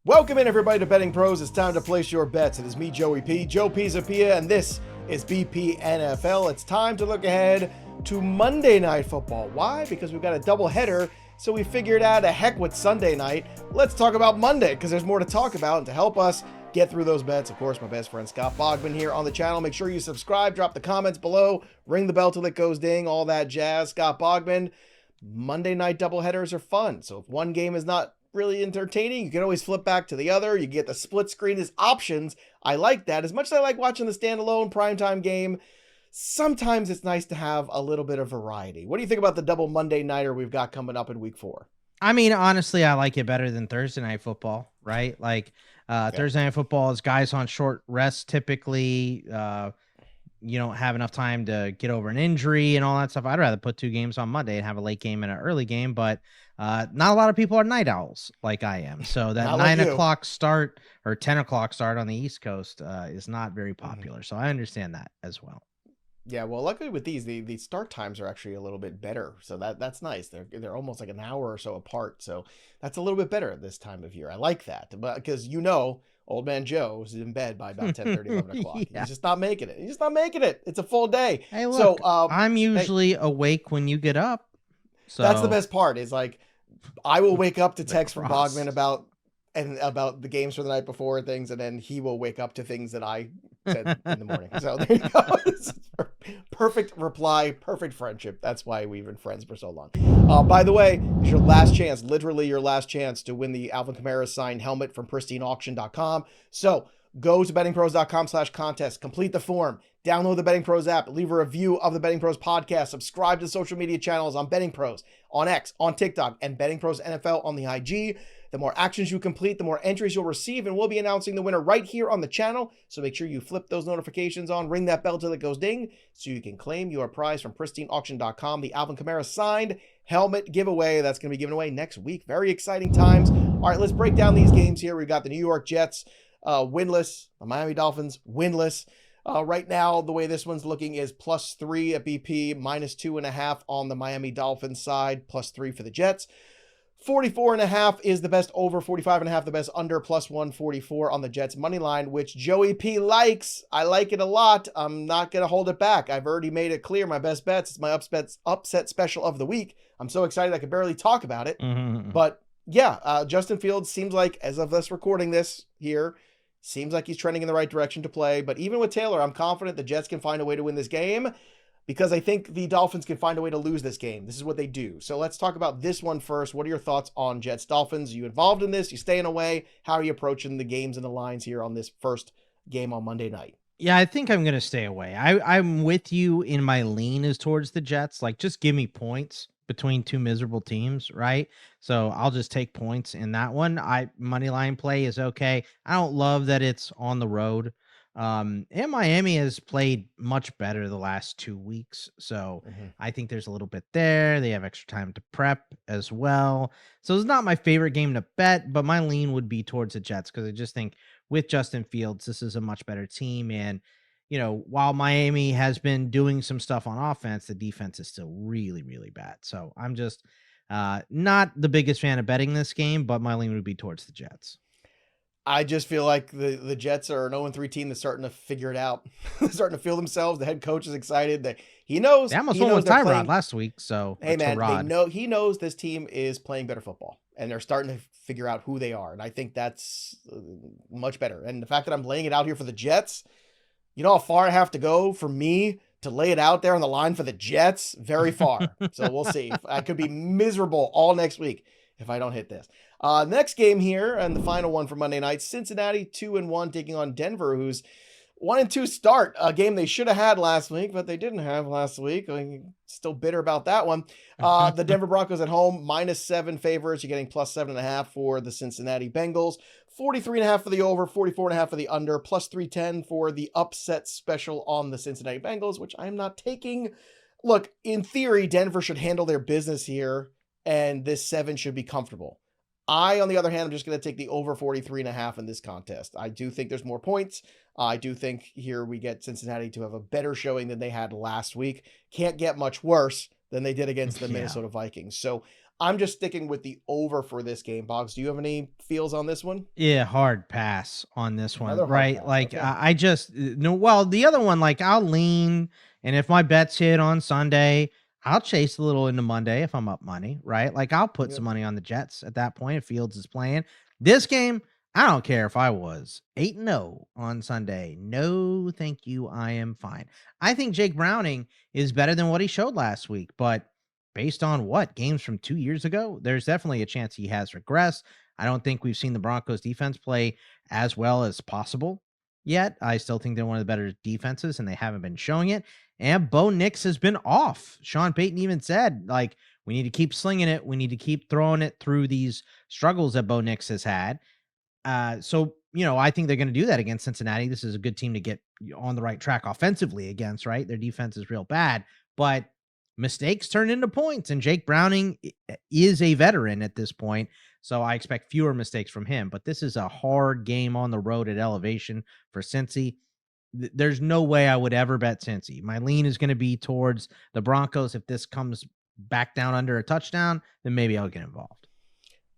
Welcome in, everybody, to Betting Pros. It's time to place your bets. It is me, Joey P, Joe Pisapia, and this is BP NFL. It's time to look ahead to Monday Night Football. Why? Because we've got a doubleheader, so we figured out a heck with Sunday night. Let's talk about Monday, because there's more to talk about, and to help us get through those bets, of course, my best friend Scott Bogman here on the channel. Make sure you subscribe, drop the comments below, ring the bell till it goes ding, all that jazz. Scott Bogman, Monday night doubleheaders are fun, so if one game is not really entertaining, you can always flip back to the other. You get the split screen as options. I like that. As much as I like watching the standalone primetime game, sometimes it's nice to have a little bit of variety. What do you think about the double Monday nighter we've got coming up in week 4? I mean, honestly, I like it better than Thursday night football, right? Like Thursday night football is guys on short rest typically. You don't have enough time to get over an injury and all that stuff. I'd rather put 2 games on Monday and have a late game and an early game, but not a lot of people are night owls like I am. So that 9 o'clock start or 10 o'clock start on the East Coast is not very popular. So I understand that as well. Yeah, well, luckily with these, the start times are actually a little bit better. So that's nice. They're almost like an hour or so apart. So that's a little bit better at this time of year. I like that. But because, old man Joe is in bed by about 10:30, 11 o'clock. Yeah. He's just not making it. He's just not making it. It's a full day. Hey, look, I'm usually awake when you get up. So that's the best part is like, I will wake up to text from Bogman about the games for the night before and things, and then he will wake up to things that I said in the morning. So there you go. Perfect reply, perfect friendship. That's why we've been friends for so long. By the way, it's your last chance, literally your last chance to win the Alvin Kamara signed helmet from pristineauction.com. So go to bettingpros.com/contest, complete the form, download the Betting Pros app, leave a review of the Betting Pros podcast, subscribe to social media channels on Betting Pros, on X, on TikTok, and Betting Pros NFL on the IG. The more actions you complete, the more entries you'll receive, and we'll be announcing the winner right here on the channel. So make sure you flip those notifications on, ring that bell till it goes ding, so you can claim your prize from pristineauction.com, the Alvin Kamara signed helmet giveaway. That's going to be given away next week. Very exciting times. All right, let's break down these games here. We've got the New York Jets winless, the Miami Dolphins winless. Right now, the way this one's looking is +3 at BP, -2.5 on the Miami Dolphins side, +3 for the Jets. 44.5 is the best over, 45.5 the best under, +144 on the Jets money line, which Joey P likes. I like it a lot. I'm not going to hold it back. I've already made it clear my best bets. It's my upset special of the week. I'm so excited I could barely talk about it. But yeah, Justin Fields seems like, as of us recording this here, seems like he's trending in the right direction to play. But even with Taylor, I'm confident the Jets can find a way to win this game, because I think the Dolphins can find a way to lose this game. This is what they do. So let's talk about this one first. What are your thoughts on Jets Dolphins? Are you involved in this? You staying away? How are you approaching the games and the lines here on this first game on Monday night? Yeah, I think I'm going to stay away. I'm with you in my lean is towards the Jets. Like, just give me points between 2 miserable teams, right? So I'll just take points in that one. Money line play is okay. I don't love that it's on the road. And Miami has played much better the last 2 weeks. So I think there's a little bit there. They have extra time to prep as well. So it's not my favorite game to bet, but my lean would be towards the Jets, because I just think with Justin Fields, this is a much better team. And, while Miami has been doing some stuff on offense, the defense is still really, really bad. So I'm just not the biggest fan of betting this game, but my lean would be towards the Jets. I just feel like the Jets are an 0-3 team that's starting to figure it out. Starting to feel themselves. The head coach is excited that he knows. They almost won with Tyrod last week. So hey man, he knows this team is playing better football, and they're starting to figure out who they are. And I think that's much better. And the fact that I'm laying it out here for the Jets, you know how far I have to go for me to lay it out there on the line for the Jets? Very far. So we'll see. I could be miserable all next week if I don't hit this. Next game here, and the final one for Monday night, Cincinnati 2-1 taking on Denver, who's 1-2 start, a game they should have had last week, but they didn't have last week. I'm still bitter about that one. The Denver Broncos at home, -7 favorites. You're getting +7.5 for the Cincinnati Bengals. 43.5 for the over, 44.5 for the under, +310 for the upset special on the Cincinnati Bengals, which I'm not taking. Look, in theory, Denver should handle their business here, and this 7 should be comfortable. I, on the other hand, I'm just going to take the over 43.5 in this contest. I do think there's more points. I do think here we get Cincinnati to have a better showing than they had last week. Can't get much worse than they did against the Minnesota Vikings. So I'm just sticking with the over for this game. Boggs, do you have any feels on this one? Yeah, hard pass on this one, Another hard right? pass. Like Okay. I just no. Well, the other one, like I'll lean, and if my bets hit on Sunday, I'll chase a little into Monday if I'm up money, right? Like I'll put Yep. some money on the Jets at that point if Fields is playing. This game, I don't care if I was 8-0 on Sunday. No, thank you. I am fine. I think Jake Browning is better than what he showed last week, but based on what games from 2 years ago, there's definitely a chance he has regressed. I don't think we've seen the Broncos defense play as well as possible yet. I still think they're one of the better defenses, and they haven't been showing it. And Bo Nix has been off. Sean Payton even said, like, we need to keep slinging it. We need to keep throwing it through these struggles that Bo Nix has had. So, I think they're going to do that against Cincinnati. This is a good team to get on the right track offensively against, right? Their defense is real bad, but mistakes turn into points, and Jake Browning is a veteran at this point. So I expect fewer mistakes from him, but this is a hard game on the road at elevation for Cincy. There's no way I would ever bet Cincy. My lean is going to be towards the Broncos. If this comes back down under a touchdown, then maybe I'll get involved.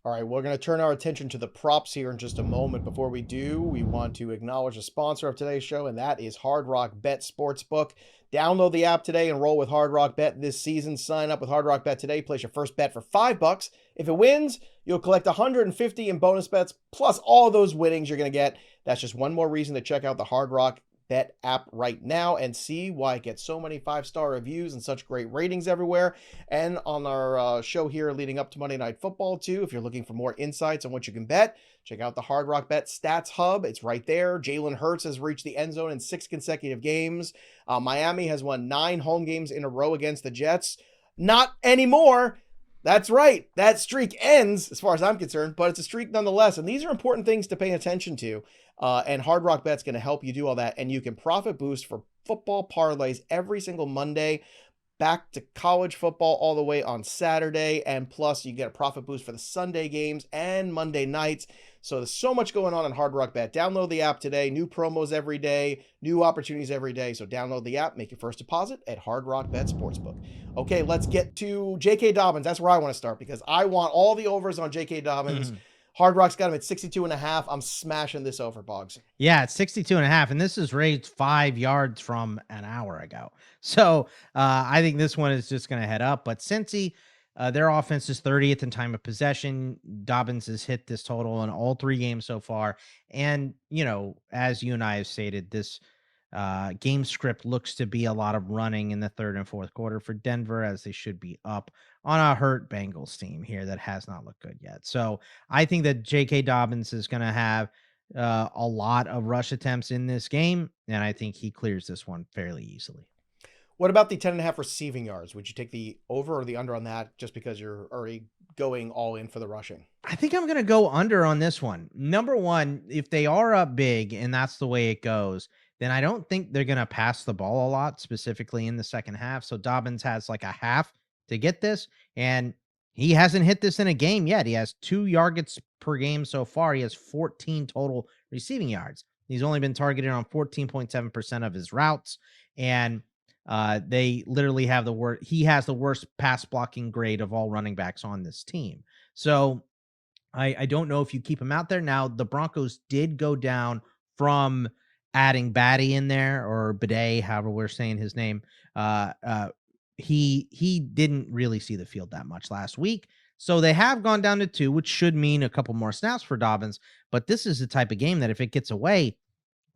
All right, we're going to turn our attention to the props here in just a moment. Before we do, we want to acknowledge the sponsor of today's show, and that is Hard Rock Bet Sportsbook. Download the app today and roll with Hard Rock Bet this season. Sign up with Hard Rock Bet today. Place your first bet for $5. If it wins, you'll collect $150 in bonus bets, plus all those winnings you're going to get. That's just one more reason to check out the Hard Rock Bet app right now and see why it gets so many 5-star reviews and such great ratings everywhere. And on our show here leading up to Monday Night Football too, if you're looking for more insights on what you can bet, check out the Hard Rock Bet Stats Hub. It's right there. Jalen Hurts has reached the end zone in 6 consecutive games. Miami has won 9 home games in a row against the Jets. Not anymore. That's right. That streak ends as far as I'm concerned, but it's a streak nonetheless. And these are important things to pay attention to. And Hard Rock Bet's going to help you do all that. And you can profit boost for football parlays every single Monday, back to college football all the way on Saturday. And plus you get a profit boost for the Sunday games and Monday nights. So there's so much going on in Hard Rock Bet. Download the app today. New promos every day, new opportunities every day. So download the app, make your first deposit at Hard Rock Bet Sportsbook. Okay, let's get to J.K. Dobbins. That's where I want to start because I want all the overs on J.K. Dobbins. Hard Rock's got him at 62.5. I'm smashing this over, Boggs. Yeah, it's 62.5, and this is raised 5 yards from an hour ago. So I think this one is just going to head up. But Cincy, their offense is 30th in time of possession. Dobbins has hit this total in all 3 games so far. And, as you and I have stated, this game script looks to be a lot of running in the 3rd and 4th quarter for Denver, as they should be up on a hurt Bengals team here that has not looked good yet. So I think that J.K. Dobbins is going to have a lot of rush attempts in this game, and I think he clears this one fairly easily. What about the 10.5 receiving yards? Would you take the over or the under on that just because you're already going all in for the rushing? I think I'm going to go under on this one. Number one, if they are up big and that's the way it goes, then I don't think they're going to pass the ball a lot, specifically in the second half. So Dobbins has like a half to get this, and he hasn't hit this in a game yet. He has 2 yards per game so far. He has 14 total receiving yards. He's only been targeted on 14.7% of his routes, and they literally have the worst. He has the worst pass blocking grade of all running backs on this team. So I don't know if you keep him out there. Now, the Broncos did go down from adding Batty in there, or Bidet, however we're saying his name. He didn't really see the field that much last week. So they have gone down to 2, which should mean a couple more snaps for Dobbins. But this is the type of game that if it gets away,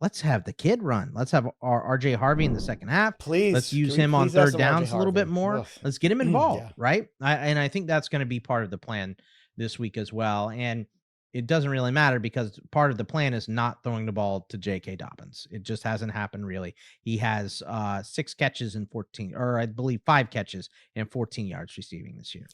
let's have the kid run. Let's have our RJ Harvey in the second half. Please. Let's use him on 3rd downs a little bit more. Ugh. Let's get him involved, Yeah. right? And I think that's going to be part of the plan this week as well. And it doesn't really matter because part of the plan is not throwing the ball to J.K. Dobbins. It just hasn't happened really. He has 6 catches and 14, or I believe 5 catches and 14 yards receiving this year.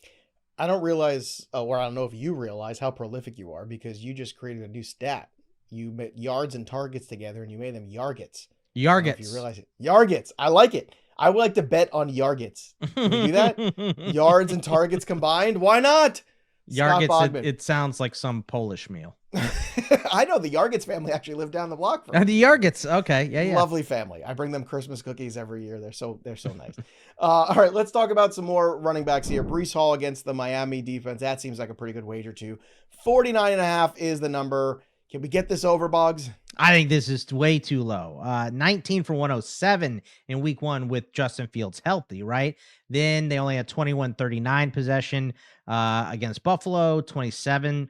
I don't realize, or I don't know if you realize how prolific you are because you just created a new stat. You made yards and targets together and you made them yargets. Yargets. You realize it. Yargets. I like it. I would like to bet on yargets. Can we do that? Yards and targets combined? Why not? Scott Yargitz, Bogman. it sounds like some Polish meal. I know the Yargitz family actually lived down the block from me. The Yargitz. Okay. Yeah. Lovely family. I bring them Christmas cookies every year. They're so nice. All right, let's talk about some more running backs here. Breece Hall against the Miami defense. That seems like a pretty good wager too. 49.5 is the number. Can we get this over, Boggs? I think this is way too low. 19 for 107 in week 1 with Justin Fields healthy, right? Then they only had 21-39 possession against Buffalo, 27-49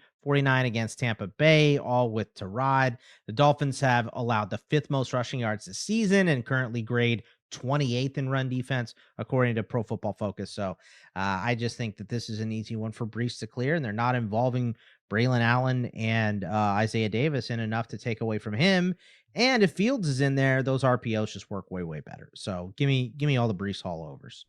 against Tampa Bay, all with Tyrod. The Dolphins have allowed the 5th most rushing yards this season and currently grade 28th in run defense, according to Pro Football Focus. So I just think that this is an easy one for Breece to clear, and they're not involving Braylon Allen and Isaiah Davis in enough to take away from him. And if Fields is in there, those RPOs just work way, way better. So give me all the Breece Hall overs.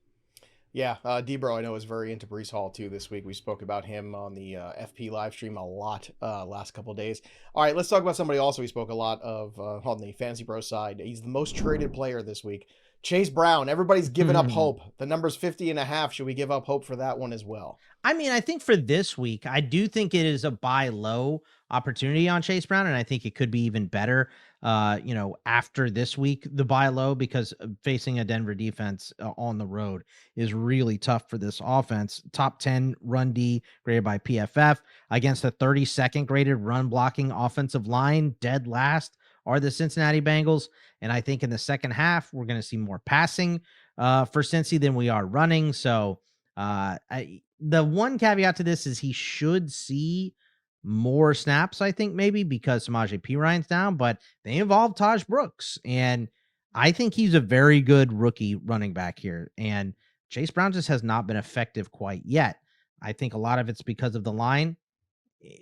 Yeah, Debro, I know, is very into Breece Hall too this week. We spoke about him on the FP live stream a lot last couple of days. All right, let's talk about somebody also we spoke a lot of on the Fantasy Bros side. He's the most traded player this week. Chase Brown. Everybody's giving up hope. The number's 50.5. Should we give up hope for that one as well? I mean, I think for this week, I do think it is a buy low opportunity on Chase Brown, and I think it could be even better, after this week, the buy low, because facing a Denver defense on the road is really tough for this offense. Top 10 run D graded by PFF against a 32nd graded run blocking offensive line, dead last are the Cincinnati Bengals. And I think in the second half, we're going to see more passing for Cincy than we are running. So the one caveat to this is he should see more snaps, I think, maybe because Samaje Perine's down, but they involve Taj Brooks. And I think he's a very good rookie running back here. And Chase Brown just has not been effective quite yet. I think a lot of it's because of the line,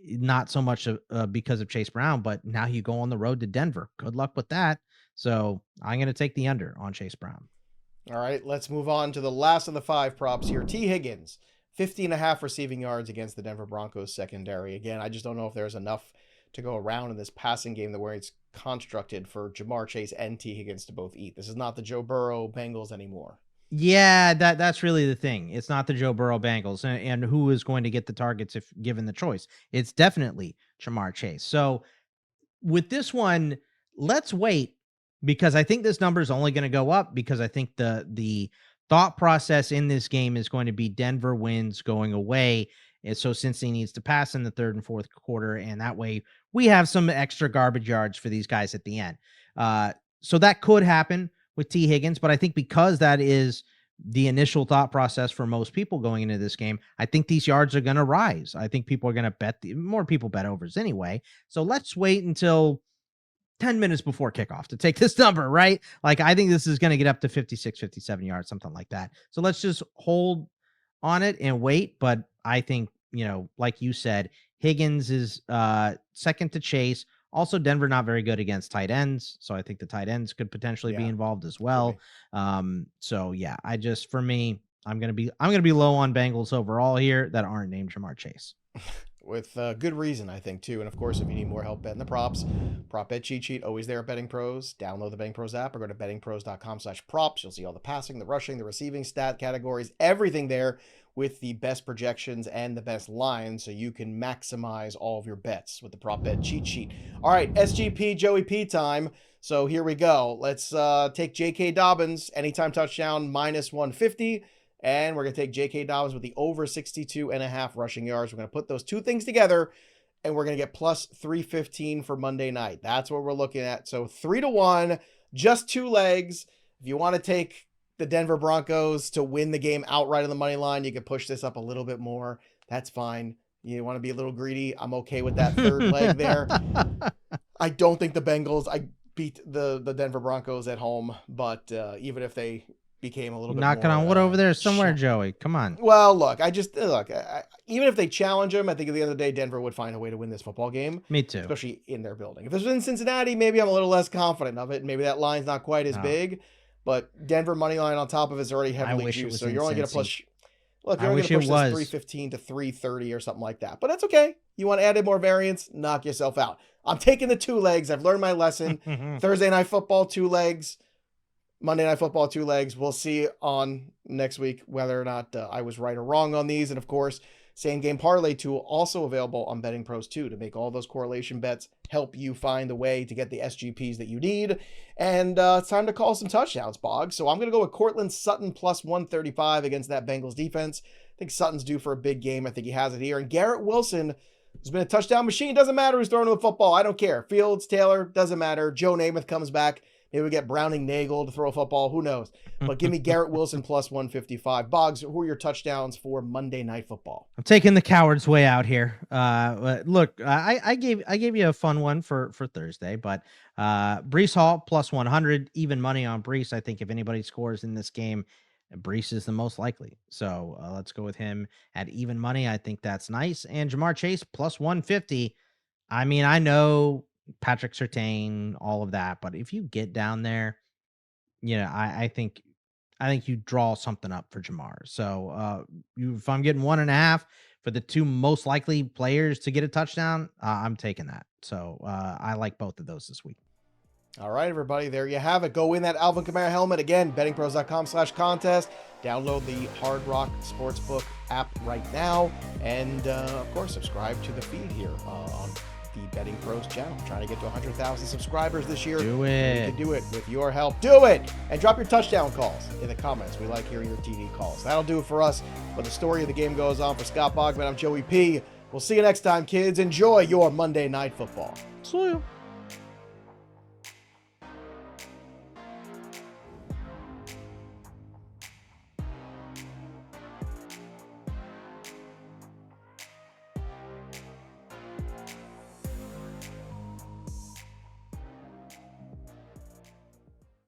not so much because of Chase Brown, but now you go on the road to Denver. Good luck with that. So I'm going to take the under on Chase Brown. All right, let's move on to the last of the 5 props here. T. Higgins, 50.5 receiving yards against the Denver Broncos secondary. Again, I just don't know if there's enough to go around in this passing game where it's constructed for Jamar Chase and T. Higgins to both eat. This is not the Joe Burrow Bengals anymore. Yeah, that's really the thing. It's not the Joe Burrow Bengals, and who is going to get the targets if given the choice? It's definitely Jamar Chase. So with this one, let's wait, because I think this number is only going to go up, because I think the thought process in this game is going to be Denver wins going away. And so Cincy needs to pass in the 3rd and 4th quarter, and that way we have some extra garbage yards for these guys at the end. So that could happen with T. Higgins, but I think because that is the initial thought process for most people going into this game, I think these yards are going to rise. I think people are going to bet, more people bet overs anyway. So let's wait until 10 minutes before kickoff to take this number, right? Like, I think this is going to get up to 56, 57 yards, something like that. So let's just hold on it and wait. But I think, like you said, Higgins is second to Chase. Also, Denver not very good against tight ends, so I think the tight ends could potentially be involved as well. So yeah, for me, I'm gonna be low on Bengals overall here that aren't named Jamar Chase. With good reason, I think, too. And of course, if you need more help betting the props, prop bet cheat sheet, always there at BettingPros. Download the BettingPros app or go to bettingpros.com/props. You'll see all the passing, the rushing, the receiving stat categories, everything there with the best projections and the best lines, so you can maximize all of your bets with the prop bet cheat sheet. All right, SGP Joey P time. So here we go. Let's take J.K. Dobbins, anytime touchdown, -150. And we're going to take J.K. Dobbins with the over 62.5 rushing yards. We're going to put those two things together, and we're going to get plus 315 for Monday night. That's what we're looking at. So 3-1, just 2 legs. If you want to take the Denver Broncos to win the game outright on the money line, you can push this up a little bit more. That's fine. You want to be a little greedy, I'm okay with that 3rd leg there. I don't think the Bengals, I beat the Denver Broncos at home, but even if they became a little bit knocking more, on wood over there somewhere, Joey. Come on. Well, look, even if they challenge them, I think at the end of the day, Denver would find a way to win this football game. Me too. Especially in their building. If this was in Cincinnati, maybe I'm a little less confident of it. Maybe that line's not quite as big, but Denver money line on top of it is already heavily juiced. So you're only going to push. Look, you're only going to push this 315 to 330 or something like that. But that's okay. You want to add in more variance? Knock yourself out. I'm taking the 2 legs. I've learned my lesson. Thursday Night Football, 2 legs. Monday Night Football, 2 legs. We'll see on next week whether or not I was right or wrong on these. And of course, Same game parlay tool also available on BettingPros too, to make all those correlation bets, help you find the way to get the SGPs that you need. And it's time to call some touchdowns, Bog. So I'm going to go with Courtland Sutton plus 135 against that Bengals defense. I think Sutton's due for a big game. I think he has it here. And Garrett Wilson has been a touchdown machine. Doesn't matter who's throwing the football. I don't care. Fields, Taylor, doesn't matter. Joe Namath comes back. Maybe we get Browning Nagel to throw a football. Who knows? But give me Garrett Wilson plus 155. Boggs, who are your touchdowns for Monday Night Football? I'm taking the coward's way out here. Look, I gave you a fun one for Thursday, but Breece Hall plus 100, even money on Breece. I think if anybody scores in this game, Breece is the most likely. So let's go with him at even money. I think that's nice. And Jamar Chase plus 150. I mean, I know Patrick Surtain, all of that, but if you get down there, I think you draw something up for Jamar. So if I'm getting 1.5 for the two most likely players to get a touchdown, I'm taking that. So I like both of those this week. All right, everybody, there you have it. Go win that Alvin Kamara helmet. Again, bettingpros.com/contest. Download the Hard Rock Sportsbook app right now. And, of course, subscribe to the feed here on the Betting Pros channel. I'm trying to get to 100,000 subscribers this year. Do it. We can do it with your help. Do it! And drop your touchdown calls in the comments. We like hearing your TD calls. That'll do it for us. But the story of the game goes on. For Scott Bogman, I'm Joey P. We'll see you next time, kids. Enjoy your Monday Night Football. See you.